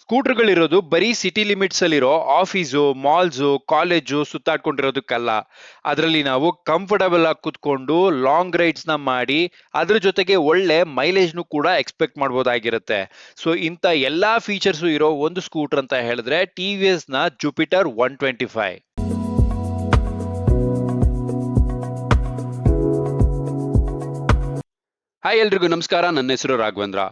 ಸ್ಕೂಟರ್ಗಳಿರೋದು ಬರೀ city limits ಅಲ್ಲಿರೋ office, malls, college ಸುತ್ತಾಡ್ಕೊಂಡಿರೋದಕ್ಕಲ್ಲ. ಅದರಲ್ಲಿ ನಾವು ಕಂಫರ್ಟಬಲ್ ಆಗಿ ಕುತ್ಕೊಂಡು ಲಾಂಗ್ ರೈಡ್ಸ್ ನ ಮಾಡಿ ಅದ್ರ ಜೊತೆಗೆ ಒಳ್ಳೆ ಮೈಲೇಜ್ನು ಕೂಡ ಎಕ್ಸ್ಪೆಕ್ಟ್ ಮಾಡ್ಬೋದಾಗಿರುತ್ತೆ. ಸೊ ಇಂಥ ಎಲ್ಲಾ ಫೀಚರ್ಸ್ ಇರೋ ಒಂದು ಸ್ಕೂಟರ್ ಅಂತ ಹೇಳಿದ್ರೆ ಟಿವಿಎಸ್ ನ ಜುಪಿಟರ್ 125. ಹಾಯ್ ಎಲ್ರಿಗೂ ನಮಸ್ಕಾರ, ನನ್ನ ಹೆಸರು ರಾಘವೇಂದ್ರ.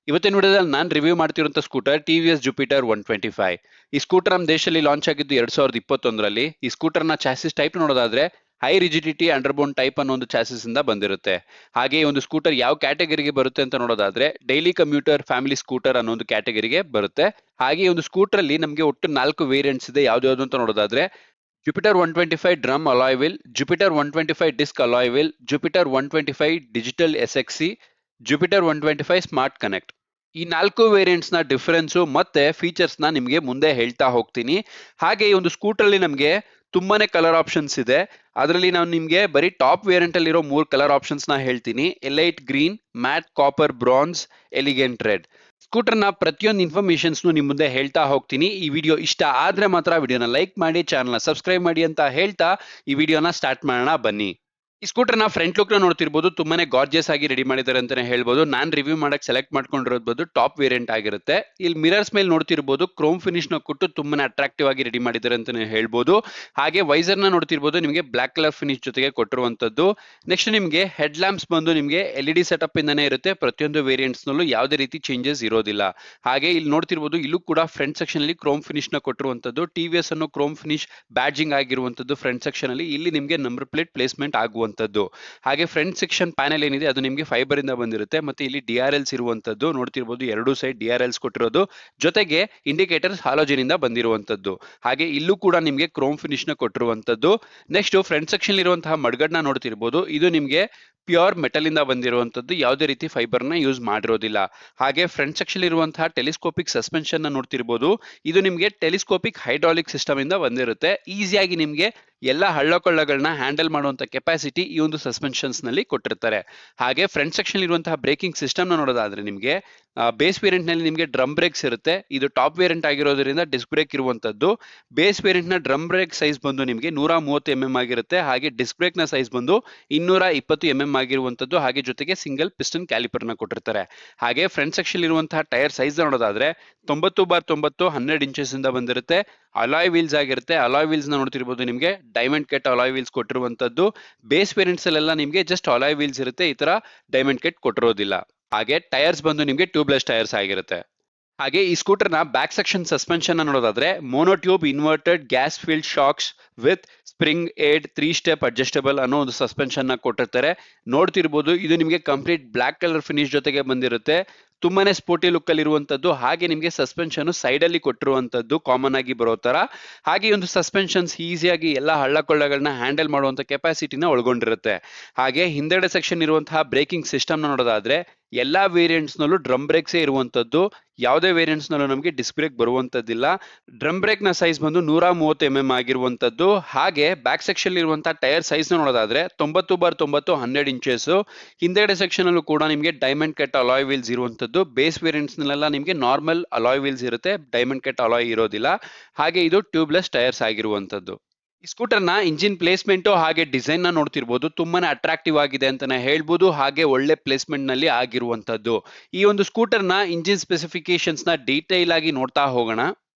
ಇವತ್ತಿನ ವಿಡಿಯೋದಲ್ಲಿ ನಾನು ರಿವ್ಯೂ ಮಾಡ್ತಿರುವಂತ ಸ್ಕೂಟರ್ ಟಿವಿಎಸ್ ಜುಪಿಟರ್ 125. ಈ ಸ್ಕೂಟರ್ ನಮ್ಮ ದೇಶದಲ್ಲಿ ಲಾಂಚ್ ಆಗಿದ್ದು 2021ರಲ್ಲಿ. ಈ ಸ್ಕೂಟರ್ ನ ಚಾಸಿಸ್ ಟೈಪ್ ನೋಡೋದಾದ್ರೆ ಹೈ ರಿಜಿಡಿಟಿ ಅಂಡರ್ಬೋನ್ ಟೈಪ್ ಅನ್ನೋ ಒಂದು ಚಾಸಿಸ್ ಇಂದ ಬಂದಿರುತ್ತೆ. ಹಾಗೆ ಈ ಒಂದು ಸ್ಕೂಟರ್ ಯಾವ ಕ್ಯಾಟಗರಿಗೆ ಬರುತ್ತೆ ಅಂತ ನೋಡೋದಾದ್ರೆ ಡೈಲಿ ಕಮ್ಯೂಟರ್, ಫ್ಯಾಮಿಲಿ ಸ್ಕೂಟರ್ ಅನ್ನೋ ಒಂದು ಕ್ಯಾಟಗರಿಗೆ ಬರುತ್ತೆ. ಹಾಗೆ ಈ ಒಂದು ಸ್ಕೂಟರ್ ಅಲ್ಲಿ ನಮಗೆ ಒಟ್ಟು 4 ವೇರಿಯಂಟ್ಸ್ ಇದೆ. ಯಾವ್ದು ಅಂತ ನೋಡೋದಾದ್ರೆ Jupiter 125 drum alloy wheel, Jupiter 125 disc alloy wheel, Jupiter 125 digital SXC, Jupiter 125 smart connect. ಈ 4 ವೇರಿಯಂಟ್ಸ್ ನ ಡಿಫರೆನ್ಸ್ ಮತ್ತೆ ಫೀಚರ್ಸ್ ನ ನಿಮಗೆ ಮುಂದೆ ಹೇಳ್ತಾ ಹೋಗ್ತೀನಿ. ಹಾಗೆ ಈ ಒಂದು ಸ್ಕೂಟರ್ ಅಲ್ಲಿ ನಮಗೆ ತುಂಬಾನೇ ಕಲರ್ ಆಪ್ಷನ್ಸ್ ಇದೆ. ಅದರಲ್ಲಿ ನಾನು ನಿಮಗೆ ಬರೀ ಟಾಪ್ ವೇರಿಯಂಟ್ ಅಲ್ಲಿರೋ 3 ಕಲರ್ ಆಪ್ಷನ್ಸ್ ನ ಹೇಳ್ತೀನಿ: elite green, mat copper bronze, elegant red. Scooter ನ ಪ್ರತಿಯೊಂದು ಇನ್ಫಾರ್ಮೇಶನ್ಸ್ ನಿಮ್ ಮುಂದೆ ಹೇಳ್ತಾ ಹೋಗ್ತೀನಿ. ಈ ವಿಡಿಯೋ ಇಷ್ಟ ಆದ್ರೆ ಮಾತ್ರ ವಿಡಿಯೋನ ಲೈಕ್ ಮಾಡಿ, ಚಾನಲ್ ಸಬ್ಸ್ಕ್ರೈಬ್ ಮಾಡಿ ಅಂತ ಹೇಳ್ತಾ ಈ ವಿಡಿಯೋನ ಸ್ಟಾರ್ಟ್ ಮಾಡೋಣ ಬನ್ನಿ. ಈ ಸ್ಕೂಟರ್ ನ ಫ್ರಂಟ್ ಲುಕ್ ನ ನೋಡ್ತಿರ್ಬೋದು, ತುಂಬಾನೇ ಗಾರ್ಜಿಯಸ್ ಆಗಿ ರೆಡಿ ಮಾಡಿದ್ದಾರೆ ಅಂತಾನೆ ಹೇಳ್ಬೋದು. ನಾನ್ ರಿವ್ಯೂ ಮಾಡಕ್ ಸೆಲೆಕ್ಟ್ ಮಾಡ್ಕೊಂಡಿರೋದು ಟಾಪ್ ವೇರಿಯಂಟ್ ಆಗಿರುತ್ತೆ. ಇಲ್ಲಿ ಮಿರರ್ಸ್ ಮೇಲೆ ನೋಡ್ತಿರ್ಬೋದು ಕ್ರೋಮ್ ಫಿನಿಶ್ ನ ಕೊಟ್ಟು ತುಂಬಾನೇ ಅಟ್ರಾಕ್ಟಿವ್ ಆಗಿ ರೆಡಿ ಮಾಡಿದ್ದಾರೆ ಅಂತಾನೆ ಹೇಳ್ಬೋದು. ಹಾಗೆ ವೈಸರ್ ನ ನೋಡ್ತಿರ್ಬೋದು, ನಿಮಗೆ ಬ್ಲಾಕ್ ಕಲರ್ ಫಿನಿಶ್ ಜೊತೆಗೆ ಕೊಟ್ಟಿರುವಂತದ್ದು. ನೆಕ್ಸ್ಟ್ ನಿಮಗೆ ಹೆಡ್ ಲ್ಯಾಂಪ್ಸ್ ಬಂದು ನಿಮಗೆ ಎಲ್ಇಡಿ ಸೆಟಪ್ ಇಂದಾನೆ ಇರುತ್ತೆ. ಪ್ರತಿಯೊಂದು ವೇರಿಯಂಟ್ಸ್ ನಲ್ಲೂ ಯಾವುದೇ ರೀತಿ ಚೇಂಜಸ್ ಇರೋದಿಲ್ಲ. ಹಾಗೆ ಇಲ್ಲಿ ನೋಡ್ತಿರ್ಬೋದು, ಇಲ್ಲೂ ಕೂಡ ಫ್ರಂಟ್ ಸೆಕ್ಷನ್ ಅಲ್ಲಿ ಕ್ರೋಮ್ ಫಿನಿಶ್ ನ ಕೊಟ್ಟಿರುವಂತದ್ದು. ಟಿವಿಎಸ್ ಅನ್ನೋ ಕ್ರೋಮ್ ಫಿನಿಶ್ ಬ್ಯಾಡ್ಜಿಂಗ್ ಆಗಿರುವಂತದ್ದು ಫ್ರಂಟ್ ಸೆಕ್ಷನ್ ಅಲ್ಲಿ. ಇಲ್ಲಿ ನಿಮಗೆ ನಂಬರ್ ಪ್ಲೇಟ್ ಪ್ಲೇಸ್ಮೆಂಟ್ ಆಗುವಂತದ್ದು. ಹಾಗೆ ಫ್ರಂಟ್ ಸೆಕ್ಷನ್ ಪ್ಯಾನೆಲ್ ಏನಿದೆ ಅದು ನಿಮಗೆ ಫೈಬರ್ ಇಂದ ಬಂದಿರುತ್ತೆ. ಮತ್ತೆ ಇಲ್ಲಿ ಡಿಆರ್ಎಲ್ಸ್ ಇರುವಂತದ್ದು ನೋಡ್ತಿರ್ಬೋದು, ಎರಡು ಸೈಡ್ ಡಿಆರ್ಎಲ್ಸ್ ಕೊಟ್ಟಿರೋದು, ಜೊತೆಗೆ ಇಂಡಿಕೇಟರ್ಸ್ ಹಾಲೋಜನ್ ಇಂದ ಬಂದಿರುವಂತದ್ದು. ಹಾಗೆ ಇಲ್ಲೂ ಕೂಡ ನಿಮಗೆ ಕ್ರೋಮ್ ಫಿನಿಶ್ ನ ಕೊಟ್ಟಿರುವಂತದ್ದು. ನೆಕ್ಸ್ಟ್ ಫ್ರಂಟ್ ಸೆಕ್ಷನ್ ಇರುವಂತಹ ಮಡ್ಗಡ್ನ ನೋಡ್ತಿರ್ಬೋದು, ಇದು ನಿಮಗೆ ಪ್ಯೂರ್ ಮೆಟಲ್ ಇಂದ ಬಂದಿರುವಂತದ್ದು, ಯಾವುದೇ ರೀತಿ ಫೈಬರ್ ನ ಯೂಸ್ ಮಾಡಿರೋದಿಲ್ಲ. ಹಾಗೆ ಫ್ರಂಟ್ ಸೆಕ್ಷನ್ ಇರುವಂತಹ ಟೆಲಿಸ್ಕೋಪಿಕ್ ಸಸ್ಪೆನ್ಷನ್ ನ ನೋಡ್ತಿರ್ಬೋದು, ಇದು ನಿಮಗೆ ಟೆಲಿಸ್ಕೋಪಿಕ್ ಹೈಡ್ರಾಲಿಕ್ ಸಿಸ್ಟಮ್ ಇಂದ ಬಂದಿರುತ್ತೆ. ಈಸಿಯಾಗಿ ನಿಮಗೆ ಎಲ್ಲ ಹಳ್ಳಕೊಳ್ಳಗಳನ್ನ ಹ್ಯಾಂಡಲ್ ಮಾಡುವಂತ ಕೆಪಾಸಿಟಿ ಈ ಒಂದು ಸಸ್ಪೆನ್ಷನ್ಸ್ ನಲ್ಲಿ ಕೊಟ್ಟಿರ್ತಾರೆ. ಹಾಗೆ ಫ್ರಂಟ್ ಸೆಕ್ಷನ್ ಇರುವಂತಹ ಬ್ರೇಕಿಂಗ್ ಸಿಸ್ಟಮ್ ನ ನೋಡೋದಾದ್ರೆ ನಿಮಗೆ ಬೇಸ್ ವೇರಿಯಂಟ್ ನಲ್ಲಿ ನಿಮಗೆ ಡ್ರಮ್ ಬ್ರೇಕ್ಸ್ ಇರುತ್ತೆ. ಇದು ಟಾಪ್ ವೇರಿಯಂಟ್ ಆಗಿರೋದ್ರಿಂದ ಡಿಸ್ಕ್ ಬ್ರೇಕ್ ಇರುವಂತದ್ದು. ಬೇಸ್ ವೇರಿಯಂಟ್ ನ ಡ್ರಮ್ ಬ್ರೇಕ್ ಸೈಜ್ ಬಂದು ನಿಮಗೆ 130 mm ಆಗಿರುತ್ತೆ. ಹಾಗೆ ಡಿಸ್ಕ್ ಬ್ರೇಕ್ ನ ಸೈಜ್ ಬಂದು 220 mm ಆಗಿರುವಂತದ್ದು. ಹಾಗೆ ಜೊತೆಗೆ ಸಿಂಗಲ್ ಪಿಸ್ಟನ್ ಕ್ಯಾಲಿಪರ್ ನ ಕೊಟ್ಟಿರ್ತಾರೆ. ಹಾಗೆ ಫ್ರಂಟ್ ಸೆಕ್ಷನ್ ಇರುವಂತಹ ಟೈರ್ ಸೈಜ್ ನೋಡೋದಾದ್ರೆ 90x90 12 ಇಂಚಸ್ ಇಂದ ಬಂದಿರುತ್ತೆ. ಅಲಾಯ್ ವೀಲ್ಸ್ ಆಗಿರುತ್ತೆ. ಅಲಾಯ್ ವೀಲ್ಸ್ ನ ನೋಡ್ತಿರ್ಬೋದು, ನಿಮಗೆ ಡೈಮಂಡ್ ಕಟ್ ಅಲಾಯ್ ವೀಲ್ಸ್ ಕೊಟ್ಟಿರುವಂತದ್ದು. ಬೇಸ್ ವೇರಿಯಂಟ್ಸ್ ಅಲ್ಲೆಲ್ಲ ನಿಮಗೆ ಜಸ್ಟ್ ಅಲಾಯ್ ವೀಲ್ಸ್ ಇರುತ್ತೆ, ಈ ತರ ಡೈಮಂಡ್ ಕಟ್ ಕೊಟ್ಟಿರೋದಿಲ್ಲ. ಹಾಗೆ ಟೈರ್ಸ್ ಬಂದು ನಿಮಗೆ ಟ್ಯೂಬ್ಲೆಸ್ ಟೈರ್ಸ್ ಆಗಿರುತ್ತೆ. ಹಾಗೆ ಈ ಸ್ಕೂಟರ್ ನ ಬ್ಯಾಕ್ ಸೆಕ್ಷನ್ ಸಸ್ಪೆನ್ಷನ್ ನೋಡೋದಾದ್ರೆ monotube inverted gas filled shocks with spring aid 3 step adjustable ಅನ್ನೋ ಒಂದು ಸಸ್ಪೆನ್ಷನ್ ನ ಕೊಟ್ಟಿರ್ತಾರೆ. ನೋಡ್ತಿರ್ಬೋದು, ಇದು ನಿಮಗೆ ಕಂಪ್ಲೀಟ್ ಬ್ಲಾಕ್ ಕಲರ್ ಫಿನಿಶ್ ಜೊತೆಗೆ ಬಂದಿರುತ್ತೆ. ತುಂಬಾನೇ ಸ್ಪೋರ್ಟಿ ಲುಕ್ ಅಲ್ಲಿ ಇರುವಂತದ್ದು. ಹಾಗೆ ನಿಮಗೆ ಸಸ್ಪೆನ್ಷನ್ ಸೈಡ್ ಅಲ್ಲಿ ಕೊಟ್ಟಿರುವಂತದ್ದು ಕಾಮನ್ ಆಗಿ ಬರೋ ತರ. ಹಾಗೆ ಈ ಒಂದು ಸಸ್ಪೆನ್ಷನ್ಸ್ ಈಸಿಯಾಗಿ ಎಲ್ಲ ಹಳ್ಳಕೊಳ್ಳಗಳನ್ನ ಹ್ಯಾಂಡಲ್ ಮಾಡುವಂತ ಕೆಪಾಸಿಟಿನ ಒಳಗೊಂಡಿರುತ್ತೆ. ಹಾಗೆ ಹಿಂದೆಡೆ ಸೆಕ್ಷನ್ ಇರುವಂತಹ ಬ್ರೇಕಿಂಗ್ ಸಿಸ್ಟಮ್ ನೋಡೋದಾದ್ರೆ ಎಲ್ಲಾ ವೇರಿಯಂಟ್ಸ್ ನಲ್ಲೂ ಡ್ರಮ್ ಬ್ರೇಕ್ಸ್ ಇರುವಂತದ್ದು. ಯಾವುದೇ ವೇರಿಯಂಟ್ಸ್ ನಲ್ಲೂ ನಮಗೆ ಡಿಸ್ಕ್ ಬ್ರೇಕ್ ಬರುವಂತದ್ದಿಲ್ಲ. ಡ್ರಮ್ ಬ್ರೇಕ್ ನ ಸೈಜ್ ಬಂದು 130 mm ಆಗಿರುವಂತದ್ದು. ಹಾಗೆ ಬ್ಯಾಕ್ ಸೆಕ್ಷನ್ ಇರುವಂತಹ ಟೈರ್ ಸೈಜ್ ನೋಡೋದಾದ್ರೆ 90x90 12 ಇಂಚಸ್. ಹಿಂದೆಡೆ ಸೆಕ್ಷನ್ ಅಲ್ಲೂ ಕೂಡ ನಿಮಗೆ ಡೈಮಂಡ್ ಕಟ್ ಅಲಾಯ್ ವೀಲ್ಸ್ ಇರುವಂತದ್ದು. ಬೇಸ್ ವೇರಿಯಂಟ್ಸ್ ನಲ್ಲೆಲ್ಲ ನಿಮಗೆ ನಾರ್ಮಲ್ ಅಲಾಯ್ ವೀಲ್ಸ್ ಇರುತ್ತೆ, ಡೈಮಂಡ್ ಕಟ್ ಅಲಾಯ್ ಇರೋದಿಲ್ಲ. ಹಾಗೆ ಇದು ಟ್ಯೂಬ್ಲೆಸ್ ಟೈರ್ಸ್ ಆಗಿರುವಂತದ್ದು. ಈ ಸ್ಕೂಟರ್ ನ ಇಂಜಿನ್ ಪ್ಲೇಸ್ಮೆಂಟ್ ಹಾಗೆ ಡಿಸೈನ್ ನ ನೋಡ್ತಿರ್ಬೋದು, ತುಂಬಾನೇ ಅಟ್ರಾಕ್ಟಿವ್ ಆಗಿದೆ ಅಂತಾನೆ ಹೇಳ್ಬೋದು. ಹಾಗೆ ಒಳ್ಳೆ ಪ್ಲೇಸ್ಮೆಂಟ್ ನಲ್ಲಿ ಆಗಿರುವಂತದ್ದು. ಈ ಒಂದು ಸ್ಕೂಟರ್ ನ ಇಂಜಿನ್ ಸ್ಪೆಸಿಫಿಕೇಶನ್ಸ್ ನ ಡೀಟೈಲ್ ಆಗಿ ನೋಡ್ತಾ ಹೋಗೋಣ.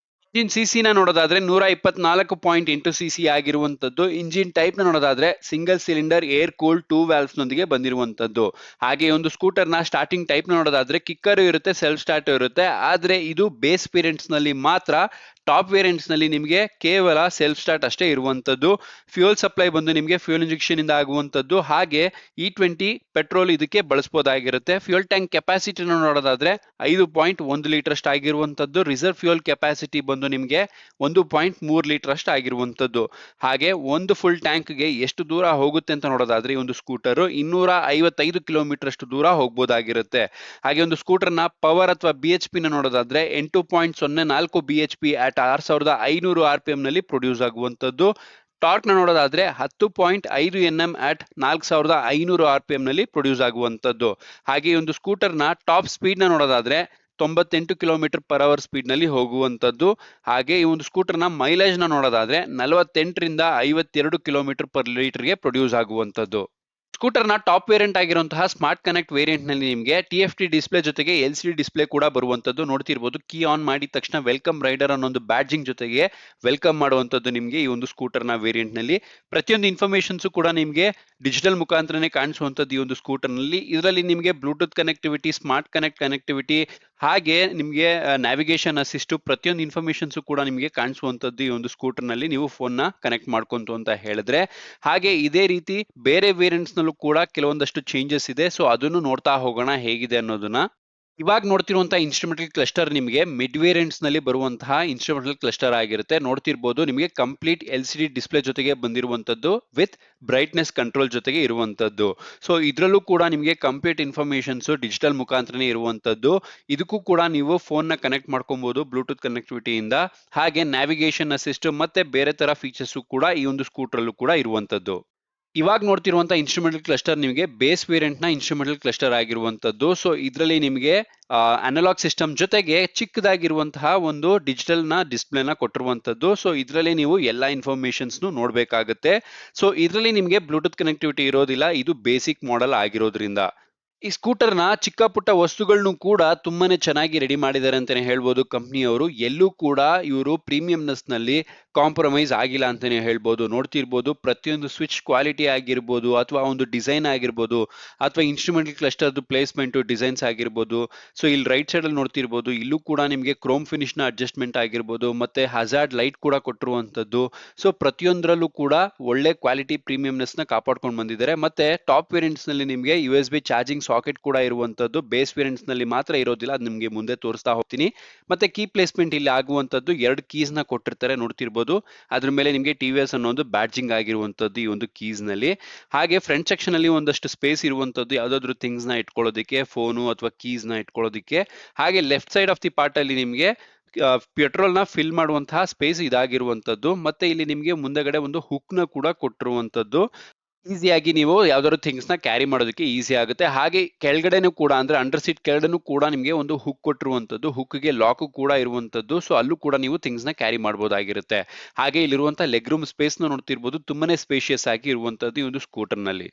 ಇಂಜಿನ್ ಸಿಸಿ ನ ನೋಡೋದಾದ್ರೆ 124.8 cc ಆಗಿರುವಂತದ್ದು. ಇಂಜಿನ್ ಟೈಪ್ ನ ನೋಡೋದಾದ್ರೆ single cylinder air cool 2 valves ನೊಂದಿಗೆ ಬಂದಿರುವಂತದ್ದು. ಹಾಗೆ ಒಂದು ಸ್ಕೂಟರ್ ನ ಸ್ಟಾರ್ಟಿಂಗ್ ಟೈಪ್ ನೋಡೋದಾದ್ರೆ ಕಿಕ್ಕರ್ ಇರುತ್ತೆ, ಸೆಲ್ಫ್ ಸ್ಟಾರ್ಟ್ ಇರುತ್ತೆ. ಆದ್ರೆ ಇದು ಬೇಸ್ ವೇರಿಯಂಟ್ಸ್ ನಲ್ಲಿ ಮಾತ್ರ. ಟಾಪ್ ವೇರಿಯಂಟ್ಸ್ ನಲ್ಲಿ ನಿಮಗೆ ಕೇವಲ ಸೆಲ್ಫ್ ಸ್ಟಾರ್ಟ್ ಅಷ್ಟೇ ಇರುವಂತದ್ದು. ಫ್ಯೂಯಲ್ ಸಪ್ಲೈ ಬಂದು ನಿಮಗೆ ಫ್ಯೂಯಲ್ ಇಂಜೆಕ್ಷನ್ ಇಂದ ಆಗುವಂತದ್ದು. ಹಾಗೆ E20 ಪೆಟ್ರೋಲ್ ಇದಕ್ಕೆ ಬಳಸಬಹುದಾಗಿರುತ್ತೆ. ಫ್ಯೂಯಲ್ ಟ್ಯಾಂಕ್ ಕೆಪಾಸಿಟಿ ನೋಡೋದಾದ್ರೆ 5.1 ಲೀಟರ್ ಅಷ್ಟು ಆಗಿರುವಂತದ್ದು. ರಿಸರ್ವ್ ಫ್ಯೂಯಲ್ ಕೆಪಾಸಿಟಿ ಬಂದು ನಿಮಗೆ 1.3 ಲೀಟರ್ ಅಷ್ಟು ಆಗಿರುವಂತದ್ದು. ಹಾಗೆ ಒಂದು ಫುಲ್ ಟ್ಯಾಂಕ್ ಗೆ ಎಷ್ಟು ದೂರ ಹೋಗುತ್ತೆ ಅಂತ ನೋಡೋದಾದ್ರೆ ಈ ಒಂದು ಸ್ಕೂಟರ್ 255 ಕಿಲೋಮೀಟರ್ ಅಷ್ಟು ದೂರ ಹೋಗಬಹುದಾಗಿರುತ್ತೆ. ಹಾಗೆ ಒಂದು ಸ್ಕೂಟರ್ ನ ಪವರ್ ಅಥವಾ BHP ನ ನೋಡೋದಾದ್ರೆ 8.04 BHP at 6500 RPM ನಲ್ಲಿ ಪ್ರೊಡ್ಯೂಸ್ ಆಗುವಂತದ್ದು. ಟಾರ್ಕ್ ನ ನೋಡೋದಾದ್ರೆ 10.5 Nm at 4500 RPM ನಲ್ಲಿ ಪ್ರೊಡ್ಯೂಸ್ ಆಗುವಂತದ್ದು. ಹಾಗೆ ಈ ಒಂದು ಸ್ಕೂಟರ್ ನ ಟಾಪ್ ಸ್ಪೀಡ್ ನ ನೋಡೋದಾದ್ರೆ 98 ಕಿಲೋಮೀಟರ್ ಪರ್ ಅವರ್ ಸ್ಪೀಡ್ ನಲ್ಲಿ ಹೋಗುವಂತದ್ದು. ಹಾಗೆ ಈ ಒಂದು ಸ್ಕೂಟರ್ ನ ಮೈಲೇಜ್ ನ ನೋಡೋದಾದ್ರೆ 48ರಿಂದ 52 ಕಿಲೋಮೀಟರ್ ಪರ್ ಲೀಟರ್ ಗೆ ಪ್ರೊಡ್ಯೂಸ್ ಆಗುವಂತದ್ದು. ಸ್ಕೂಟರ್ ನ ಟಾಪ್ ವೇರಿಯಂಟ್ ಆಗಿರುವಂತಹ ಸ್ಮಾರ್ಟ್ ಕನೆಕ್ಟ್ ವೇರಿಯಂಟ್ ನಲ್ಲಿ ನಿಮಗೆ TFT ಡಿಸ್ಪ್ಲೇ ಜೊತೆಗೆ LCD ಡಿಸ್ಪ್ಲೇ ಕೂಡ ಬರುವಂತದ್ದು. ನೋಡ್ತಿರ್ಬೋದು, ಕೀ ಆನ್ ಮಾಡಿದ ತಕ್ಷಣ ವೆಲ್ಕಮ್ ರೈಡರ್ ಅನ್ನೋ ಒಂದು ಬ್ಯಾಡ್ಜಿಂಗ್ ಜೊತೆಗೆ ವೆಲ್ಕಮ್ ಮಾಡುವಂತದ್ದು ನಿಮಗೆ ಈ ಒಂದು ಸ್ಕೂಟರ್ ನ ವೇರಿಯಂಟ್ ನಲ್ಲಿ. ಪ್ರತಿಯೊಂದು ಇನ್ಫಾರ್ಮೇಶನ್ಸ್ ಕೂಡ ನಿಮಗೆ ಡಿಜಿಟಲ್ ಮುಖಾಂತರನೇ ಕಾಣಿಸುವಂತದ್ದು ಈ ಒಂದು ಸ್ಕೂಟರ್ ನಲ್ಲಿ. ಇದರಲ್ಲಿ ನಿಮಗೆ ಬ್ಲೂಟೂತ್ ಕನೆಕ್ಟಿವಿಟಿ, ಸ್ಮಾರ್ಟ್ ಕನೆಕ್ಟಿವಿಟಿ, ಹಾಗೆ ನಿಮಗೆ ನ್ಯಾವಿಗೇಷನ್ ಅಸಿಸ್ಟ್, ಪ್ರತಿಯೊಂದು ಇನ್ಫಾರ್ಮೇಶನ್ಸ್ ಕೂಡ ನಿಮಗೆ ಕಾಣಿಸುವಂತದ್ದು ಈ ಒಂದು ಸ್ಕೂಟರ್ ನಲ್ಲಿ ನೀವು ಫೋನ್ ನ ಕನೆಕ್ಟ್ ಮಾಡ್ಕೊಂತು ಅಂತ ಹೇಳಿದ್ರೆ. ಹಾಗೆ ಇದೇ ರೀತಿ ಬೇರೆ ವೇರಿಯಂಟ್ಸ್ ನಲ್ಲೂ ಕೂಡ ಕೆಲವೊಂದಷ್ಟು ಚೇಂಜಸ್ ಇದೆ. ಸೊ ಅದನ್ನು ನೋಡ್ತಾ ಹೋಗೋಣ ಹೇಗಿದೆ ಅನ್ನೋದನ್ನ. ಇವಾಗ ನೋಡ್ತಿರುವಂತಹ ಇನ್ಸ್ಟ್ರುಮೆಂಟಲ್ ಕ್ಲಸ್ಟರ್ ನಿಮಗೆ ಮಿಡ್ ವೇರಿಯಂಟ್ಸ್ ನಲ್ಲಿ ಬರುವಂತಹ ಇನ್ಸ್ಟ್ರುಮೆಂಟಲ್ ಕ್ಲಸ್ಟರ್ ಆಗಿರುತ್ತೆ. ನೋಡ್ತಿರ್ಬೋದು, ನಿಮಗೆ ಕಂಪ್ಲೀಟ್ LCD ಡಿಸ್ಪ್ಲೇ ಜೊತೆಗೆ ಬಂದಿರುವಂತದ್ದು ವಿತ್ ಬ್ರೈಟ್ನೆಸ್ ಕಂಟ್ರೋಲ್ ಜೊತೆಗೆ ಇರುವಂತದ್ದು. ಸೊ ಇದ್ರಲ್ಲೂ ಕೂಡ ನಿಮಗೆ ಕಂಪ್ಲೀಟ್ ಇನ್ಫಾರ್ಮೇಶನ್ಸ್ ಡಿಜಿಟಲ್ ಮುಖಾಂತರನೇ ಇರುವಂತದ್ದು. ಇದಕ್ಕೂ ಕೂಡ ನೀವು ಫೋನ್ ನ ಕನೆಕ್ಟ್ ಮಾಡ್ಕೊಬಹುದು ಬ್ಲೂಟೂತ್ ಕನೆಕ್ಟಿವಿಟಿಯಿಂದ. ಹಾಗೆ ನ್ಯಾವಿಗೇಷನ್ ಅಸಿಸ್ಟ್ ಮತ್ತೆ ಬೇರೆ ತರ ಫೀಚರ್ಸ್ ಕೂಡ ಈ ಒಂದು ಸ್ಕೂಟರ್ ಅಲ್ಲೂ ಕೂಡ ಇರುವಂತದ್ದು. ಇವಾಗ ನೋಡ್ತಿರುವಂತಹ ಇನ್ಸ್ಟ್ರುಮೆಂಟಲ್ ಕ್ಲಸ್ಟರ್ ನಿಮಗೆ ಬೇಸ್ ವೇರಿಯಂಟ್ ನ ಇನ್ಸ್ಟ್ರುಮೆಂಟಲ್ ಕ್ಲಸ್ಟರ್ ಆಗಿರುವಂತದ್ದು. ಸೊ ಇದರಲ್ಲಿ ನಿಮಗೆ ಅನಲಾಗ್ ಸಿಸ್ಟಮ್ ಜೊತೆಗೆ ಚಿಕ್ಕದಾಗಿರುವಂತಹ ಒಂದು ಡಿಜಿಟಲ್ ನ ಡಿಸ್ಪ್ಲೇನ ಕೊಟ್ಟಿರುವಂತದ್ದು. ಸೊ ಇದರಲ್ಲಿ ನೀವು ಎಲ್ಲಾ ಇನ್ಫಾರ್ಮೇಶನ್ಸ್ ನೋಡ್ಬೇಕಾಗುತ್ತೆ. ಸೊ ಇದರಲ್ಲಿ ನಿಮಗೆ ಬ್ಲೂಟೂತ್ ಕನೆಕ್ಟಿವಿಟಿ ಇರೋದಿಲ್ಲ, ಇದು ಬೇಸಿಕ್ ಮಾಡೆಲ್ ಆಗಿರೋದ್ರಿಂದ. ಈ ಸ್ಕೂಟರ್ ನ ಚಿಕ್ಕ ಪುಟ್ಟ ವಸ್ತುಗಳನ್ನು ಕೂಡ ತುಂಬಾನೇ ಚೆನ್ನಾಗಿ ರೆಡಿ ಮಾಡಿದ್ದಾರೆ ಅಂತಾನೆ ಹೇಳ್ಬೋದು ಕಂಪ್ನಿಯವರು. ಎಲ್ಲೂ ಕೂಡ ಇವರು ಪ್ರೀಮಿಯಂನೆಸ್ ನಲ್ಲಿ ಕಾಂಪ್ರಮೈಸ್ ಆಗಿಲ್ಲ ಅಂತಾನೆ ಹೇಳ್ಬೋದು. ನೋಡ್ತಿರ್ಬೋದು, ಪ್ರತಿಯೊಂದು ಸ್ವಿಚ್ ಕ್ವಾಲಿಟಿ ಆಗಿರ್ಬೋದು, ಅಥವಾ ಒಂದು ಡಿಸೈನ್ ಆಗಿರ್ಬೋದು, ಅಥವಾ ಇನ್ಸ್ಟ್ರುಮೆಂಟಲ್ ಕ್ಲಸ್ಟರ್ ಪ್ಲೇಸ್ಮೆಂಟ್ ಡಿಸೈನ್ಸ್ ಆಗಿರ್ಬೋದು. ಸೊ ಇಲ್ಲಿ ರೈಟ್ ಸೈಡ್ ಅಲ್ಲಿ ನೋಡ್ತಿರ್ಬೋದು, ಇಲ್ಲೂ ಕೂಡ ನಿಮಗೆ ಕ್ರೋಮ್ ಫಿನಿಶ್ ನ ಅಡ್ಜಸ್ಟ್ಮೆಂಟ್ ಆಗಿರ್ಬೋದು, ಮತ್ತೆ ಹಜಾರ್ಡ್ ಲೈಟ್ ಕೂಡ ಕೊಟ್ಟಿರುವಂತದ್ದು. ಸೊ ಪ್ರತಿಯೊಂದರಲ್ಲೂ ಕೂಡ ಒಳ್ಳೆ ಕ್ವಾಲಿಟಿ ಪ್ರೀಮಿಯಂನೆಸ್ ನ ಕಾಪಾಡ್ಕೊಂಡು ಬಂದಿದ್ದಾರೆ. ಮತ್ತೆ ಟಾಪ್ ವೇರಿಯಂಟ್ಸ್ ನಲ್ಲಿ ನಿಮಗೆ USB ಚಾರ್ಜಿಂಗ್ ಸಾಕೆಟ್ ಕೂಡ ಇರುವಂತದ್ದು. ಬೇಸ್ ವೇರಿಯಂಟ್ಸ್ ನಲ್ಲಿ ಮಾತ್ರ ಇರೋದಿಲ್ಲ, ಅದು ನಿಮಗೆ ಮುಂದೆ ತೋರಿಸ್ತಾ ಹೋಗ್ತೀನಿ. ಮತ್ತೆ ಕೀ ಪ್ಲೇಸ್ಮೆಂಟ್ ಇಲ್ಲಿ ಆಗುವಂತದ್ದು 2 ಕೀಸ್ ನ ಕೊಟ್ಟಿರ್ತಾರೆ, ನೋಡ್ತಿರ್ಬೋದು. ಅದ್ರ ಮೇಲೆ ನಿಮಗೆ TVS ಅನ್ನೋ ಒಂದು ಬ್ಯಾಡ್ಜಿಂಗ್ ಆಗಿರುವಂತದ್ದು ಈ ಒಂದು ಕೀಸ್ ನಲ್ಲಿ. ಹಾಗೆ ಫ್ರಂಟ್ ಸೆಕ್ಷನ್ ಅಲ್ಲಿ ಒಂದಷ್ಟು ಸ್ಪೇಸ್ ಇರುವಂತದ್ದು, ಯಾವ್ದಾದ್ರು ಥಿಂಗ್ಸ್ ನ ಇಟ್ಕೊಳ್ಳೋದಕ್ಕೆ, ಫೋನು ಅಥವಾ ಕೀಸ್ ನ ಇಟ್ಕೊಳ್ಳೋದಕ್ಕೆ. ಹಾಗೆ left side of the part ಅಲ್ಲಿ ನಿಮಗೆ ಪೆಟ್ರೋಲ್ ನ ಫಿಲ್ ಮಾಡುವಂತಹ ಸ್ಪೇಸ್ ಇದಾಗಿರುವಂತದ್ದು. ಮತ್ತೆ ಇಲ್ಲಿ ನಿಮಗೆ ಮುಂದಗಡೆ ಒಂದು ಹುಕ್ ನ ಕೂಡ ಕೊಟ್ಟಿರುವಂತದ್ದು. ಈಸಿಯಾಗಿ ನೀವು ಯಾವ್ದಾದ್ರು ಥಿಂಗ್ಸ್ ನ ಕ್ಯಾರಿ ಮಾಡೋದಕ್ಕೆ ಈಸಿ ಆಗುತ್ತೆ. ಹಾಗೆ ಕೆಳಗಡೆನೂ ಕೂಡ, ಅಂದ್ರೆ ಅಂಡರ್ ಸೀಟ್ ಕೆಳಗಡೆನೂ ಕೂಡ ನಿಮಗೆ ಒಂದು ಹುಕ್ ಕೊಟ್ಟಿರುವಂತದ್ದು, ಹುಕ್ ಗೆ ಲಾಕ್ ಕೂಡ ಇರುವಂತದ್ದು. ಸೊ ಅಲ್ಲೂ ಕೂಡ ನೀವು ಥಿಂಗ್ಸ್ ನ ಕ್ಯಾರಿ ಮಾಡಬಹುದಾಗಿರುತ್ತೆ. ಹಾಗೆ ಇಲ್ಲಿರುವಂತಹ ಲೆಗ್ ರೂಮ್ ಸ್ಪೇಸ್ ನ ನೋಡ್ತಿರ್ಬೋದು, ತುಂಬಾನೇ ಸ್ಪೇಷಿಯಸ್ ಆಗಿ ಇರುವಂತದ್ದು ಈ ಒಂದು ಸ್ಕೂಟರ್ ನಲ್ಲಿ.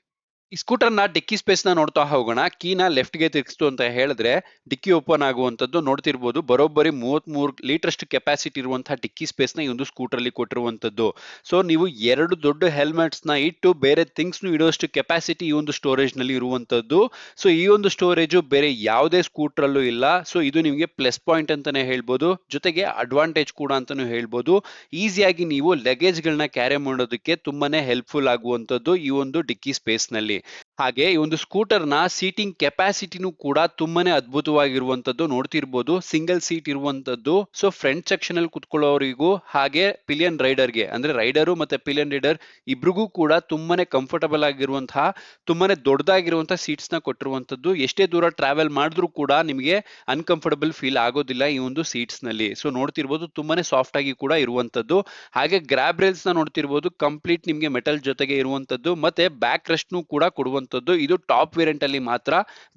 ಈ ಸ್ಕೂಟರ್ ನ ಡಿಕ್ಕಿ ಸ್ಪೇಸ್ ನ ನೋಡ್ತಾ ಹೋಗೋಣ. ಕೀನ ಲೆಫ್ಟ್ ಗೆ ತಿರ್ಗಿಸ್ತು ಅಂತ ಹೇಳಿದ್ರೆ ಡಿಕ್ಕಿ ಓಪನ್ ಆಗುವಂತದ್ದು. ನೋಡ್ತಿರ್ಬೋದು, ಬರೋಬ್ಬರಿ 33 ಲೀಟರ್ ಅಷ್ಟು ಕೆಪಾಸಿಟಿ ಇರುವಂತಹ ಡಿಕ್ಕಿ ಸ್ಪೇಸ್ ನ ಈ ಒಂದು ಸ್ಕೂಟರ್ ಅಲ್ಲಿ ಕೊಟ್ಟಿರುವಂತದ್ದು. ಸೊ ನೀವು 2 ದೊಡ್ಡ ಹೆಲ್ಮೆಟ್ಸ್ ನ ಇಟ್ಟು ಬೇರೆ ಥಿಂಗ್ಸ್ ಇಡುವಷ್ಟು ಕೆಪಾಸಿಟಿ ಈ ಒಂದು ಸ್ಟೋರೇಜ್ ನಲ್ಲಿ ಇರುವಂತದ್ದು. ಸೊ ಈ ಒಂದು ಸ್ಟೋರೇಜ್ ಬೇರೆ ಯಾವುದೇ ಸ್ಕೂಟರ್ ಅಲ್ಲೂ ಇಲ್ಲ. ಸೊ ಇದು ನಿಮಗೆ ಪ್ಲಸ್ ಪಾಯಿಂಟ್ ಅಂತಾನೆ ಹೇಳ್ಬೋದು, ಜೊತೆಗೆ ಅಡ್ವಾಂಟೇಜ್ ಕೂಡ ಅಂತಾನು ಹೇಳ್ಬೋದು. ಈಸಿಯಾಗಿ ನೀವು ಲಗೇಜ್ ಗಳನ್ನ ಕ್ಯಾರಿ ಮಾಡೋದಕ್ಕೆ ತುಂಬಾನೇ ಹೆಲ್ಪ್ಫುಲ್ ಆಗುವಂತದ್ದು ಈ ಒಂದು ಡಿಕ್ಕಿ ಸ್ಪೇಸ್ ನಲ್ಲಿ. ಹಾಗೆ ಈ ಒಂದು ಸ್ಕೂಟರ್ ನ ಸೀಟಿಂಗ್ ಕೆಪಾಸಿಟಿನೂ ಕೂಡ ತುಂಬಾನೇ ಅದ್ಭುತವಾಗಿರುವಂತದ್ದು. ನೋಡ್ತಿರ್ಬೋದು, ಸಿಂಗಲ್ ಸೀಟ್ ಇರುವಂತದ್ದು. ಸೊ ಫ್ರಂಟ್ ಸೆಕ್ಷನ್ ಅಲ್ಲಿ ಕುತ್ಕೊಳ್ಳೋರಿಗೂ ಹಾಗೆ ಪಿಲಿಯನ್ ರೈಡರ್ಗೆ, ಅಂದ್ರೆ ರೈಡರು ಮತ್ತೆ ಪಿಲಿಯನ್ ರೈಡರ್ ಇಬ್ರಿಗೂ ಕೂಡ ತುಂಬಾನೇ ಕಂಫರ್ಟಬಲ್ ಆಗಿರುವಂತಹ, ತುಂಬಾನೇ ದೊಡ್ಡದಾಗಿರುವಂತಹ ಸೀಟ್ಸ್ ನ ಕೊಟ್ಟಿರುವಂತದ್ದು. ಎಷ್ಟೇ ದೂರ ಟ್ರಾವೆಲ್ ಮಾಡಿದ್ರು ಕೂಡ ನಿಮಗೆ ಅನ್ಕಂಫರ್ಟಬಲ್ ಫೀಲ್ ಆಗೋದಿಲ್ಲ ಈ ಒಂದು ಸೀಟ್ಸ್ ನಲ್ಲಿ. ಸೊ ನೋಡ್ತಿರ್ಬೋದು, ತುಂಬಾನೇ ಸಾಫ್ಟ್ ಆಗಿ ಕೂಡ ಇರುವಂತದ್ದು. ಹಾಗೆ ಗ್ರಾಬ್ ರೇಲ್ಸ್ ನ ನೋಡ್ತಿರ್ಬೋದು, ಕಂಪ್ಲೀಟ್ ನಿಮಗೆ ಮೆಟಲ್ ಜೊತೆಗೆ ಇರುವಂತದ್ದು. ಮತ್ತೆ ಬ್ಯಾಕ್ ರೆಸ್ಟ್ ಕೂಡ ಕೊಡುವಂತದ್ದು. ಇದು ಟಾಪ್ ವೇರಿಯಂಟ್ ಅಲ್ಲಿ ಮಾತ್ರ,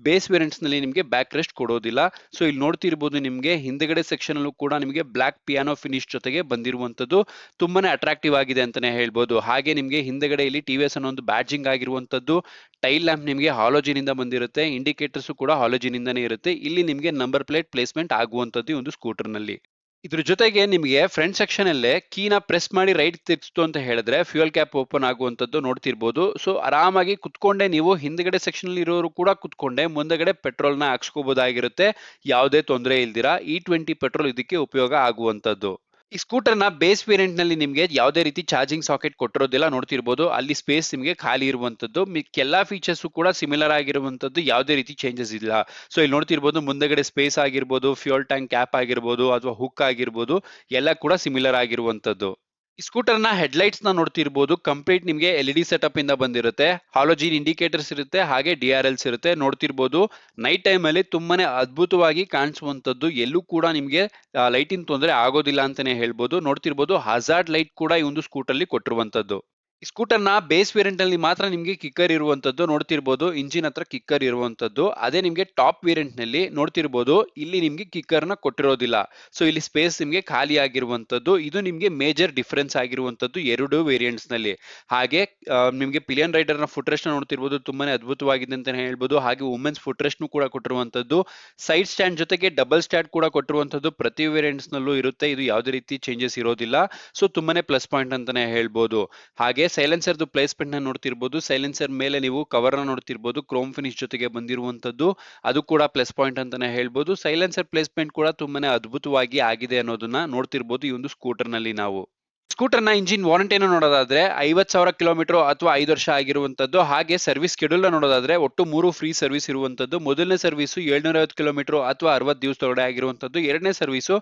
ಬೇಸ್ ವೇರಿಯಂಟ್ಸ್ ನಲ್ಲಿ ನಿಮಗೆ ಬ್ಯಾಕ್ ರೆಸ್ಟ್ ಕೊಡೋದಿಲ್ಲ. ಸೊ ಇಲ್ಲಿ ನೋಡ್ತಿರ್ಬೋದು, ನಿಮಗೆ ಹಿಂದೆಗಡೆ ಸೆಕ್ಷನ್ ಅಲ್ಲೂ ಕೂಡ ನಿಮಗೆ ಬ್ಲಾಕ್ ಪಿಯಾನೋ ಫಿನಿಶ್ ಜೊತೆಗೆ ಬಂದಿರುವಂತದ್ದು. ತುಂಬಾನೇ ಅಟ್ರಾಕ್ಟಿವ್ ಆಗಿದೆ ಅಂತಾನೆ ಹೇಳ್ಬೋದು. ಹಾಗೆ ನಿಮಗೆ ಹಿಂದೆಗಡೆ ಇಲ್ಲಿ TVS ಅನ್ನೋ ಒಂದು ಬ್ಯಾಡ್ಜಿಂಗ್ ಆಗಿರುವಂತದ್ದು. ಟೈಲ್ ಲ್ಯಾಂಪ್ ನಿಮಗೆ ಹಾಲೋಜಿನ್ ಇಂದ ಬಂದಿರುತ್ತೆ, ಇಂಡಿಕೇಟರ್ಸ್ ಕೂಡ ಹಾಲೋಜಿನ್ ಇಂದಾನೇ ಇರುತ್ತೆ. ಇಲ್ಲಿ ನಿಮಗೆ ನಂಬರ್ ಪ್ಲೇಟ್ ಪ್ಲೇಸ್ಮೆಂಟ್ ಆಗುವಂತದ್ದು ಈ ಒಂದು ಸ್ಕೂಟರ್ ನಲ್ಲಿ. ಇದ್ರ ಜೊತೆಗೆ ನಿಮಗೆ ಫ್ರಂಟ್ ಸೆಕ್ಷನ್ ಅಲ್ಲೇ ಕೀನ ಪ್ರೆಸ್ ಮಾಡಿ ರೈಟ್ ತಿರ್ಗಿಸ್ತು ಅಂತ ಹೇಳಿದ್ರೆ ಫ್ಯೂಯಲ್ ಕ್ಯಾಪ್ ಓಪನ್ ಆಗುವಂತದ್ದು ನೋಡ್ತಿರ್ಬೋದು. ಸೊ ಆರಾಮಾಗಿ ಕುತ್ಕೊಂಡೆ ನೀವು ಹಿಂದ್ಗಡೆ ಸೆಕ್ಷನ್ ಅಲ್ಲಿ ಇರೋರು ಕೂಡ ಕುತ್ಕೊಂಡೆ ಮುಂದಗಡೆ ಪೆಟ್ರೋಲ್ ನ ಹಾಕ್ಸ್ಕೋಬಹುದಾಗಿರುತ್ತೆ, ಯಾವುದೇ ತೊಂದರೆ ಇಲ್ದಿರಾ. E20 ಪೆಟ್ರೋಲ್ ಇದಕ್ಕೆ ಉಪಯೋಗ ಆಗುವಂತದ್ದು. ಈ ಸ್ಕೂಟರ್ ನ ಬೇಸ್ ವೇರಿಯಂಟ್ ನಲ್ಲಿ ನಿಮಗೆ ಯಾವುದೇ ರೀತಿ ಚಾರ್ಜಿಂಗ್ ಸಾಕೆಟ್ ಕೊಟ್ಟಿರೋದಿಲ್ಲ. ನೋಡ್ತಿರ್ಬೋದು, ಅಲ್ಲಿ ಸ್ಪೇಸ್ ನಿಮಗೆ ಖಾಲಿ ಇರುವಂತದ್ದು. ಎಲ್ಲಾ ಫೀಚರ್ಸ್ ಕೂಡ ಸಿಮಿಲರ್ ಆಗಿರುವಂತದ್ದು, ಯಾವುದೇ ರೀತಿ ಚೇಂಜಸ್ ಇಲ್ಲ. ಸೊ ಇಲ್ಲಿ ನೋಡ್ತಿರ್ಬೋದು, ಮುಂದಗಡೆ ಸ್ಪೇಸ್ ಆಗಿರ್ಬೋದು, ಫ್ಯೂಯಲ್ ಟ್ಯಾಂಕ್ ಕ್ಯಾಪ್ ಆಗಿರ್ಬೋದು, ಅಥವಾ ಹುಕ್ ಆಗಿರ್ಬೋದು, ಎಲ್ಲ ಕೂಡ ಸಿಮಿಲರ್ ಆಗಿರುವಂತದ್ದು. ಈ ಸ್ಕೂಟರ್ ನ ಹೆಡ್ಲೈಟ್ಸ್ ನ ನೋಡ್ತಿರ್ಬೋದು, ಕಂಪ್ಲೀಟ್ ನಿಮಗೆ LED ಸೆಟಪ್ ಇಂದ ಬಂದಿರುತ್ತೆ. ಹಾಲೋಜಿನ್ ಇಂಡಿಕೇಟರ್ಸ್ ಇರುತ್ತೆ, ಹಾಗೆ DRLs ಇರುತ್ತೆ. ನೋಡ್ತಿರ್ಬೋದು, ನೈಟ್ ಟೈಮ್ ಅಲ್ಲಿ ತುಂಬಾನೇ ಅದ್ಭುತವಾಗಿ ಕಾಣಿಸುವಂತದ್ದು. ಎಲ್ಲೂ ಕೂಡ ನಿಮಗೆ ಲೈಟಿನ ತೊಂದರೆ ಆಗೋದಿಲ್ಲ ಅಂತಾನೆ ಹೇಳ್ಬೋದು. ನೋಡ್ತಿರ್ಬೋದು, ಹಜಾರ್ಡ್ ಲೈಟ್ ಕೂಡ ಈ ಒಂದು ಸ್ಕೂಟರ್ ಅಲ್ಲಿ ಕೊಟ್ಟಿರುವಂತದ್ದು. ಈ ಸ್ಕೂಟರ್ನ ಬೇಸ್ ವೇರಿಯಂಟ್ ಅಲ್ಲಿ ಮಾತ್ರ ನಿಮ್ಗೆ ಕಿಕ್ಕರ್ ಇರುವಂತದ್ದು ನೋಡ್ತಿರ್ಬೋದು, ಇಂಜಿನ್ ಹತ್ರ ಕಿಕ್ಕರ್ ಇರುವಂತದ್ದು. ಅದೇ ನಿಮ್ಗೆ ಟಾಪ್ ವೇರಿಯಂಟ್ ನಲ್ಲಿ ನೋಡ್ತಿರ್ಬೋದು, ಇಲ್ಲಿ ನಿಮ್ಗೆ ಕಿಕ್ಕರ್ ನ ಕೊಟ್ಟಿರೋದಿಲ್ಲ. ಸೊ ಇಲ್ಲಿ ಸ್ಪೇಸ್ ನಿಮ್ಗೆ ಖಾಲಿ ಆಗಿರುವಂತದ್ದು. ಇದು ನಿಮ್ಗೆ ಮೇಜರ್ ಡಿಫರೆನ್ಸ್ ಆಗಿರುವಂತದ್ದು ಎರಡು ವೇರಿಯಂಟ್ಸ್ ನಲ್ಲಿ. ಹಾಗೆ ನಿಮ್ಗೆ ಪಿಲಿಯನ್ ರೈಡರ್ ನ ಫುಟ್ ರೆಸ್ಟ್ ನೋಡ್ತಿರ್ಬೋದು, ತುಂಬಾನೇ ಅದ್ಭುತವಾಗಿದೆ ಅಂತ ಹೇಳ್ಬೋದು. ಹಾಗೆ ವುಮೆನ್ಸ್ ಫುಟ್ ರೆಸ್ಟ್ ಕೂಡ ಕೊಟ್ಟಿರುವಂತದ್ದು. ಸೈಡ್ ಸ್ಟ್ಯಾಂಡ್ ಜೊತೆಗೆ ಡಬಲ್ ಸ್ಟ್ಯಾಂಡ್ ಕೂಡ ಕೊಟ್ಟಿರುವಂತದ್ದು ಪ್ರತಿ ವೇರಿಯಂಟ್ಸ್ ನಲ್ಲೂ ಇರುತ್ತೆ. ಇದು ಯಾವುದೇ ರೀತಿ ಚೇಂಜಸ್ ಇರೋದಿಲ್ಲ. ಸೊ ತುಂಬಾನೇ ಪ್ಲಸ್ ಪಾಯಿಂಟ್ ಅಂತಾನೆ ಹೇಳ್ಬೋದು. ಹಾಗೆ ಸೈಲೆನ್ಸರ್ ಪ್ಲೇಸ್ಮೆಂಟ್ ನ ನೋಡ್ತಿರ್ಬೋದು. ಸೈಲೆನ್ಸರ್ ಮೇಲೆ ನೀವು ಕವರ್ ನ ನೋಡ್ತಿರ್ಬೋದು, ಕ್ರೋಮ್ ಫಿನಿಶ್ ಜೊತೆಗೆ ಬಂದಿರುವಂತದ್ದು. ಅದು ಕೂಡ ಪ್ಲಸ್ ಪಾಯಿಂಟ್ ಅಂತಾನೆ ಹೇಳ್ಬೋದು. ಸೈಲೆನ್ಸರ್ ಪ್ಲೇಸ್ಮೆಂಟ್ ಕೂಡ ತುಂಬಾನೇ ಅದ್ಭುತವಾಗಿ ಆಗಿದೆ ಅನ್ನೋದನ್ನ ನೋಡ್ತಿರ್ಬೋದು ಈ ಒಂದು ಸ್ಕೂಟರ್ ನಲ್ಲಿ ನಾವು. ಸ್ಕೂಟರ್ನ ಇಂಜಿನ್ ವಾರಂಟಿಯನ್ನು ನೋಡೋದಾದ್ರೆ 50,000 ಕಿಲೋಮೀಟರ್ ಅಥವಾ 5 ವರ್ಷ ಆಗಿರುವಂತದ್ದು. ಹಾಗೆ ಸರ್ವಿಸ್ ಶೆಡ್ಯೂಲ್ ನೋಡೋದಾದ್ರೆ ಒಟ್ಟು 3 ಫ್ರೀ ಸರ್ವಿಸ್ ಇರುವಂತದ್ದು. ಮೊದಲನೇ ಸರ್ವಿಸ್ 750 ಕಿಲೋಮೀಟರ್ ಅಥವಾ 60 ದಿವಸದೊಳಗಡೆ ಆಗಿರುವಂತದ್ದು. ಎರಡನೇ ಸರ್ವಿಸ್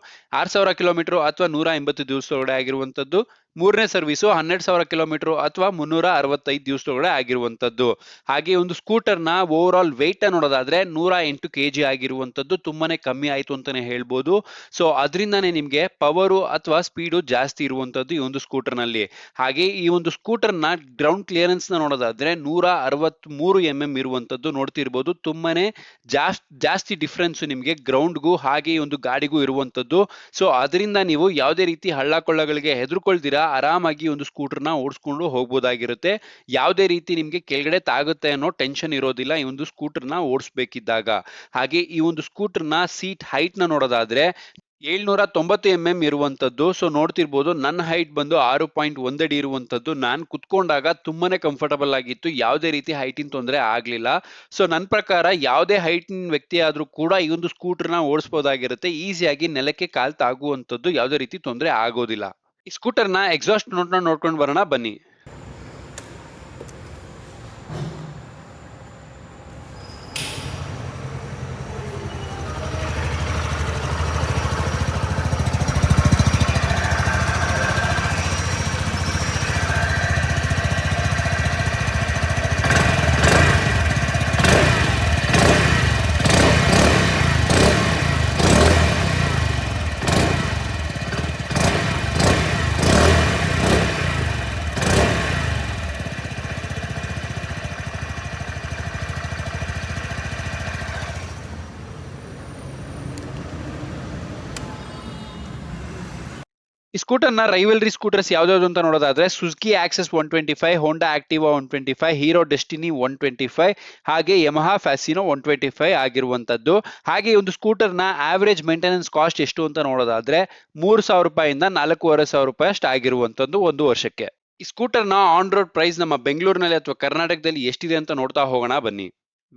6,000 ಕಿಲೋಮೀಟರ್ ಅಥವಾ 180 ದಿವಸದೊಳಗಡೆ ಆಗಿರುವಂತದ್ದು. ಮೂರನೇ ಸರ್ವಿಸು 12,000 ಕಿಲೋಮೀಟರ್ ಅಥವಾ 365 ದಿವಸದೊಳಗಡೆ ಆಗಿರುವಂತದ್ದು. ಹಾಗೆ ಒಂದು ಸ್ಕೂಟರ್ನ ಓವರ್ ಆಲ್ ವೆಯ್ಟ್ ನೋಡೋದಾದ್ರೆ 108 kg ಆಗಿರುವಂತದ್ದು. ತುಂಬಾನೇ ಕಮ್ಮಿ ಆಯ್ತು ಅಂತಾನೆ ಹೇಳ್ಬೋದು. ಸೊ ಅದರಿಂದಾನೇ ನಿಮ್ಗೆ ಪವರು ಅಥವಾ ಸ್ಪೀಡು ಜಾಸ್ತಿ ಇರುವಂತದ್ದು ಈ ಒಂದು ಸ್ಕೂಟರ್ ನಲ್ಲಿ. ಹಾಗೆ ಈ ಒಂದು ಸ್ಕೂಟರ್ ನ ಗ್ರೌಂಡ್ ಕ್ಲಿಯರೆನ್ಸ್ ನ ನೋಡೋದಾದ್ರೆ 163 mm ಇರುವಂತದ್ದು ನೋಡ್ತಿರ್ಬೋದು. ತುಂಬಾನೇ ಜಾಸ್ತಿ ಡಿಫ್ರೆನ್ಸ್ ನಿಮ್ಗೆ ಗ್ರೌಂಡ್ಗೂ ಹಾಗೆ ಈ ಒಂದು ಗಾಡಿಗೂ ಇರುವಂತದ್ದು. ಸೊ ಅದರಿಂದ ನೀವು ಯಾವುದೇ ರೀತಿ ಹಳ್ಳ ಕೊಳ್ಳಗಳಿಗೆ ಹೆದರ್ಕೊಳ್ದಿರಾ ಆರಾಮಾಗಿ ಒಂದು ಸ್ಕೂಟರ್ನ ಓಡಿಸ್ಕೊಂಡು ಹೋಗ್ಬೋದಾಗಿರುತ್ತೆ. ಯಾವುದೇ ರೀತಿ ನಿಮ್ಗೆ ಕೆಳಗಡೆ ತಾಗುತ್ತೆ ಅನ್ನೋ ಟೆನ್ಷನ್ ಇರೋದಿಲ್ಲ ಈ ಒಂದು ಸ್ಕೂಟರ್ನ ಓಡಿಸ್ಬೇಕಿದ್ದಾಗ. ಹಾಗೆ ಈ ಒಂದು ಸ್ಕೂಟರ್ನ ಸೀಟ್ ಹೈಟ್ ನ ನೋಡೋದಾದ್ರೆ 790 mm ಇರುವಂತದ್ದು. ಸೊ ನೋಡ್ತಿರ್ಬೋದು, ನನ್ನ ಹೈಟ್ ಬಂದು 6.1 ಅಡಿ ಇರುವಂತದ್ದು. ನಾನು ಕುತ್ಕೊಂಡಾಗ ತುಂಬಾನೇ ಕಂಫರ್ಟಬಲ್ ಆಗಿತ್ತು, ಯಾವುದೇ ರೀತಿ ಹೈಟಿನ ತೊಂದರೆ ಆಗ್ಲಿಲ್ಲ. ಸೊ ನನ್ನ ಪ್ರಕಾರ ಯಾವುದೇ ಹೈಟಿನ ವ್ಯಕ್ತಿ ಆದ್ರೂ ಕೂಡ ಈ ಒಂದು ಸ್ಕೂಟರ್ನ ಓಡಿಸಬಹುದಾಗಿರುತ್ತೆ. ಈಸಿಯಾಗಿ ನೆಲಕ್ಕೆ ಕಾಲ್ ತಾಗುವಂತದ್ದು, ಯಾವುದೇ ರೀತಿ ತೊಂದರೆ ಆಗೋದಿಲ್ಲ. ಈ ಸ್ಕೂಟರ್ನ ಎಕ್ಸಾಸ್ಟ್ ನೋಡ್ಕೊಂಡು ಬರೋಣ ಬನ್ನಿ. ಈ ಸ್ಕೂಟರ್ನ ರೈವಲ್ರಿ ಸ್ಕೂಟರ್ಸ್ ಯಾವ್ದಾವ್ದು ಅಂತ ನೋಡೋದಾದ್ರೆ ಸುಜುಕಿ ಆಕ್ಸೆಸ್ 125, ಹೋಂಡಾ ಆಕ್ಟಿವಾ 125, ಹೀರೋ ಡೆಸ್ಟಿನಿ 125, ಹಾಗೆ ಯಮಹಾ ಫ್ಯಾಸಿನೋ 125 ಆಗಿರುವಂತದ್ದು. ಹಾಗೆ ಒಂದು ಸ್ಕೂಟರ್ನ ಆವರೇಜ್ ಮೇಂಟೆನೆನ್ಸ್ ಕಾಸ್ಟ್ ಎಷ್ಟು ಅಂತ ನೋಡೋದಾದ್ರೆ 3,000 ರೂಪಾಯಿಂದ 4,500 ರೂಪಾಯಿ ಅಷ್ಟು ಆಗಿರುವಂತದ್ದು ಒಂದು ವರ್ಷಕ್ಕೆ. ಈ ಸ್ಕೂಟರ್ನ ಆನ್ ರೋಡ್ ಪ್ರೈಸ್ ನಮ್ಮ ಬೆಂಗಳೂರಿನಲ್ಲಿ ಅಥವಾ ಕರ್ನಾಟಕದಲ್ಲಿ ಎಷ್ಟಿದೆ ಅಂತ ನೋಡ್ತಾ ಹೋಗೋಣ ಬನ್ನಿ.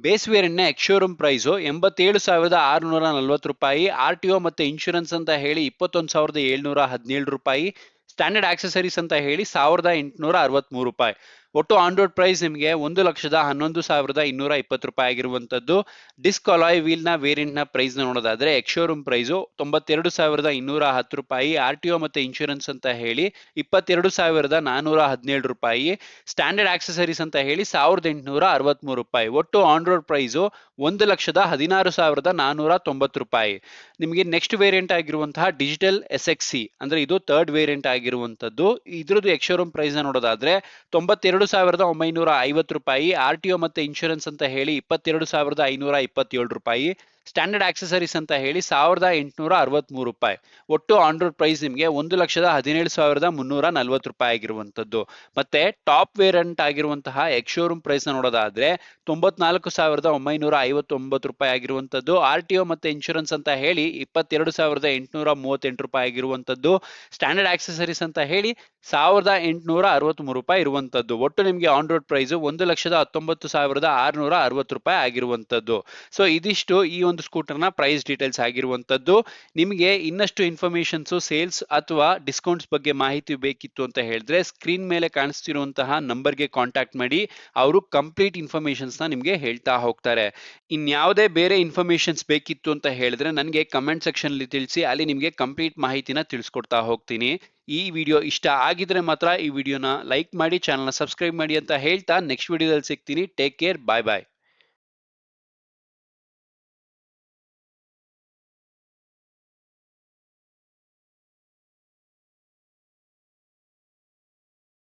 ಬೇಸ್ ವೇರಿಯಂಟ್ ನ ಎಕ್ಸ್ ಶೋರೂಮ್ ಪ್ರೈಸ್ 87,640 ರೂಪಾಯಿ. RTO ಮತ್ತೆ ಇನ್ಶೂರೆನ್ಸ್ ಅಂತ ಹೇಳಿ 21,717 ರೂಪಾಯಿ. ಸ್ಟ್ಯಾಂಡರ್ಡ್ ಆಕ್ಸೆಸರೀಸ್ ಅಂತ ಹೇಳಿ 1,863 ರೂಪಾಯಿ. ಒಟ್ಟು ಆನ್ ರೋಡ್ ಪ್ರೈಸ್ ನಿಮಗೆ 1,11,220 ರೂಪಾಯಿ ಆಗಿರುವಂತದ್ದು. ಡಿಸ್ಕ್ ಅಲಾಯ್ ವೀಲ್ ನ ವೇರಿಯಂಟ್ ನ ಪ್ರೈಸ್ ನ ನೋಡೋದಾದ್ರೆ ಎಕ್ಸ್ ಶೋರೂಮ್ ಪ್ರೈಸ್ 92,210 ರೂಪಾಯಿ. RTO ಮತ್ತೆ ಇನ್ಶೂರೆನ್ಸ್ ಅಂತ ಹೇಳಿ 22,417 ರೂಪಾಯಿ. ಸ್ಟ್ಯಾಂಡರ್ಡ್ ಆಕ್ಸೆಸರೀಸ್ ಅಂತ ಹೇಳಿ 1,863 ರೂಪಾಯಿ. ಒಟ್ಟು ಆನ್ ರೋಡ್ ಪ್ರೈಸ್ 1,16,490 ರೂಪಾಯಿ. ನಿಮಗೆ ನೆಕ್ಸ್ಟ್ ವೇರಿಯಂಟ್ ಆಗಿರುವಂತಹ ಡಿಜಿಟಲ್ SXC ಅಂದ್ರೆ ಇದು ಥರ್ಡ್ ವೇರಿಯಂಟ್ ಆಗಿರುವಂತದ್ದು. ಇದ್ರದ್ದು ಎಕ್ಸ್ ಶೋರೂಮ್ ಪ್ರೈಸ್ ನ ನೋಡೋದಾದ್ರೆ 92,950 ರೂಪಾಯಿ. RTO ಮತ್ತೆ ಇನ್ಶೂರೆನ್ಸ್ ಅಂತ ಹೇಳಿ 22,527 ರೂಪಾಯಿ. ಸ್ಟ್ಯಾಂಡರ್ಡ್ ಆಕ್ಸೆಸರೀಸ್ ಅಂತ ಹೇಳಿ 1,863 ರೂಪಾಯಿ. ಒಟ್ಟು ಆನ್ ರೋಡ್ ಪ್ರೈಸ್ ನಿಮಗೆ 1,17,340 ರೂಪಾಯಿ ಆಗಿರುವಂತದ್ದು. ಮತ್ತೆ ಟಾಪ್ ವೇರಿಯಂಟ್ ಆಗಿರುವಂತಹ ಎಕ್ಸ್ ಶೋರೂಮ್ ಪ್ರೈಸ್ ನ ನೋಡೋದಾದ್ರೆ 94,959 ರೂಪಾಯಿ ಆಗಿರುವಂತದ್ದು. RTO ಮತ್ತೆ ಇನ್ಶೂರೆನ್ಸ್ ಅಂತ ಹೇಳಿ 22,838 ರೂಪಾಯಿ ಆಗಿರುವಂತದ್ದು. ಸ್ಟ್ಯಾಂಡರ್ಡ್ ಆಕ್ಸೆಸರೀಸ್ ಅಂತ ಹೇಳಿ 1,863 ರೂಪಾಯಿ ಇರುವಂತದ್ದು. ಒಟ್ಟು ನಿಮಗೆ ಆನ್ ರೋಡ್ ಪ್ರೈಸ್ 1,19,660 ರೂಪಾಯಿ ಆಗಿರುವಂತದ್ದು. ಸೊ ಇದಿಷ್ಟು ಈ ಒಂದು ಸ್ಕೂಟರ್ನ ಪ್ರೈಸ್ ಡೀಟೇಲ್ಸ್ ಆಗಿರುವಂತದ್ದು. ನಿಮಗೆ ಇನ್ನಷ್ಟು ಇನ್ಫಾರ್ಮೇಶನ್ಸ್, ಸೇಲ್ಸ್ ಅಥವಾ ಡಿಸ್ಕೌಂಟ್ಸ್ ಬಗ್ಗೆ ಮಾಹಿತಿ ಬೇಕಿತ್ತು ಅಂತ ಹೇಳಿದ್ರೆ ಸ್ಕ್ರೀನ್ ಮೇಲೆ ಕಾಣಿಸ್ತಿರುವಂತಹ ನಂಬರ್ಗೆ ಕಾಂಟ್ಯಾಕ್ಟ್ ಮಾಡಿ. ಅವರು ಕಂಪ್ಲೀಟ್ ಇನ್ಫಾರ್ಮೇಶನ್ಸ್ ನ ನಿಮಗೆ ಹೇಳ್ತಾ ಹೋಗ್ತಾರೆ. ಇನ್ಯಾವುದೇ ಬೇರೆ ಇನ್ಫಾರ್ಮೇಶನ್ಸ್ ಬೇಕಿತ್ತು ಅಂತ ಹೇಳಿದ್ರೆ ನನಗೆ ಕಮೆಂಟ್ ಸೆಕ್ಷನ್ ಅಲ್ಲಿ ತಿಳಿಸಿ, ಅಲ್ಲಿ ನಿಮಗೆ ಕಂಪ್ಲೀಟ್ ಮಾಹಿತಿನ ತಿಳಿಸ್ಕೊಡ್ತಾ ಹೋಗ್ತೀನಿ. ಈ ವಿಡಿಯೋ ಇಷ್ಟ ಆಗಿದ್ರೆ ಮಾತ್ರ ಈ ವಿಡಿಯೋನ ಲೈಕ್ ಮಾಡಿ, ಚಾನಲ್ನ ಸಬ್ಸ್ಕ್ರೈಬ್ ಮಾಡಿ ಅಂತ ಹೇಳ್ತಾ ನೆಕ್ಸ್ಟ್ ವಿಡಿಯೋದಲ್ಲಿ ಸಿಗ್ತೀನಿ. ಟೇಕ್ ಕೇರ್, ಬಾಯ್ ಬಾಯ್.